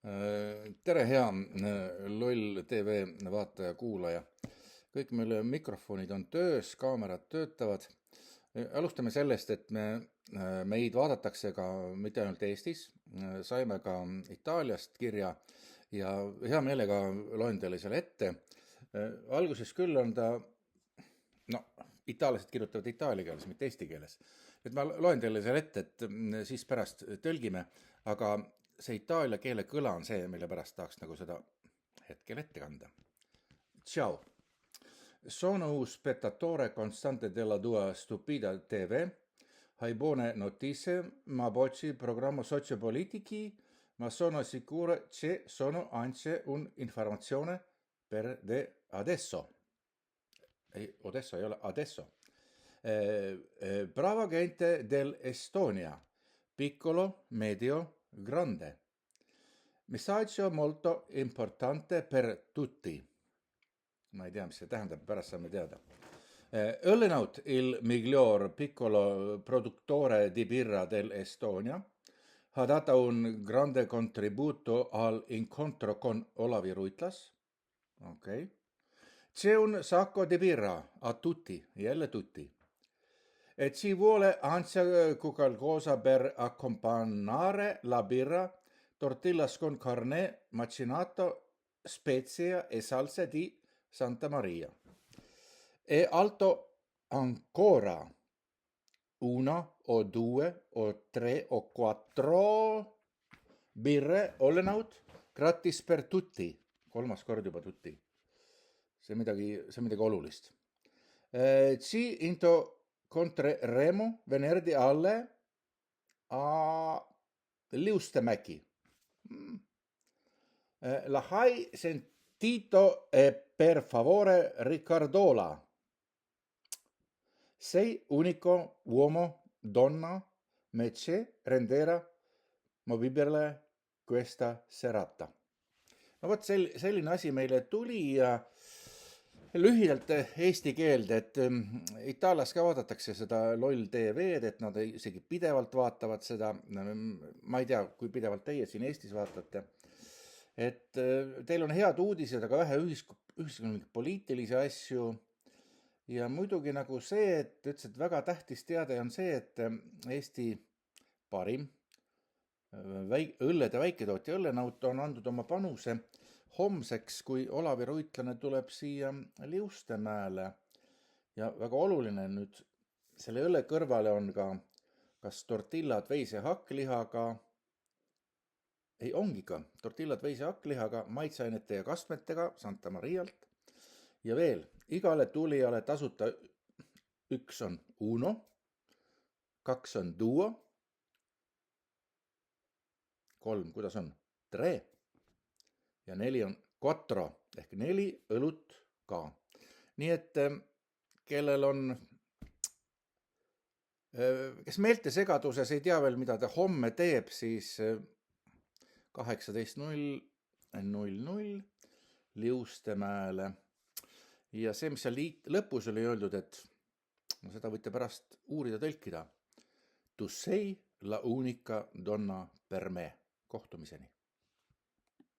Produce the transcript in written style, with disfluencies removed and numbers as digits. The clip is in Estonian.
Tere, hea Loll TV vaataja, kuulaja. Kõik meil mikrofonid on töös, kaamerad töötavad. Alustame sellest, et meid vaadatakse ka mitte ainult Eestis, saime ka Itaaliast kirja ja hea meelega loen teile selle ette. Alguses küll on ta, itaallased kirjutavad itaalia keeles, mitte eesti keeles. Et ma loen teile selle ette, et siis pärast tõlgime, aga see itaalia keele kõla on see, mille pärast tahaks nagu seda hetkel ette kanda. Ciao. Sono un spettatore costante della tua stupida TV. Hai buone notizie, ma oggi programma sociopolitici, ma sono sicuro che sono anche un'informazione per de adesso. Adesso ei ole adesso. Brava gente dell'Estonia, piccolo, medio, grande. Messaggio molto importante per tutti. Ma ei tea, mis see tähendab, pärast saame teada. Õllenaut il miglior piccolo produttore di birra dell'Estonia ha dato un grande contributo al incontro con Olavi Ruitlas. Ok. C'è un sacco di birra a tutti, jälle tutti. E ci vuole anche qualcosa per accompagnare la birra, tortillas con carne macinato, spezie e salsa di Santa Maria. E alto ancora una o due o tre o quattro birre, Ollenaut, gratis per tutti. 3 kord juba tutti. See midagi olulist. Ci incontreremo venerdì alle a Liustemäki. La hai sentito per favore Riccardola. Sei unico uomo, donna, me ce renderà movibile questa serata. No vot, selline asi meile tuli ja lühidalt eesti keelde, et Itaalias ka vaadatakse seda Loll TV-d, et nad isegi pidevalt vaatavad seda. Ma ei tea, kui pidevalt teie siin Eestis vaatate. Et teil on head uudised, aga vähe ühiskonna poliitilisi asju. Ja muidugi nagu see, et ütles, et väga tähtis teade on see, et Eesti parim õllede väiketootja Õllenaut on andnud oma panuse homseks, kui Olavi Ruitlane tuleb siia Liustemäele. Ja väga oluline nüüd, selle õlle kõrvale on ka kas tortillad veise hakklihaga, ongi ka tortillad veise hakklihaga, maitseainete ja kastmetega Santa Marialt. Ja veel, igale tulijale tasuta 1 on uno, 2 on duo, 3, kuidas on? 3 ja 4 on 4 ehk 4 õlut ka. Nii et kellel on, kes meeltesegaduses ei tea veel, mida ta homme teeb, siis 18:00 Liustemäele. Ja see, mis seal lõpus oli öeldud, et seda võite pärast uurida tõlkida. Tu sei la unica donna per me. Kohtumiseni.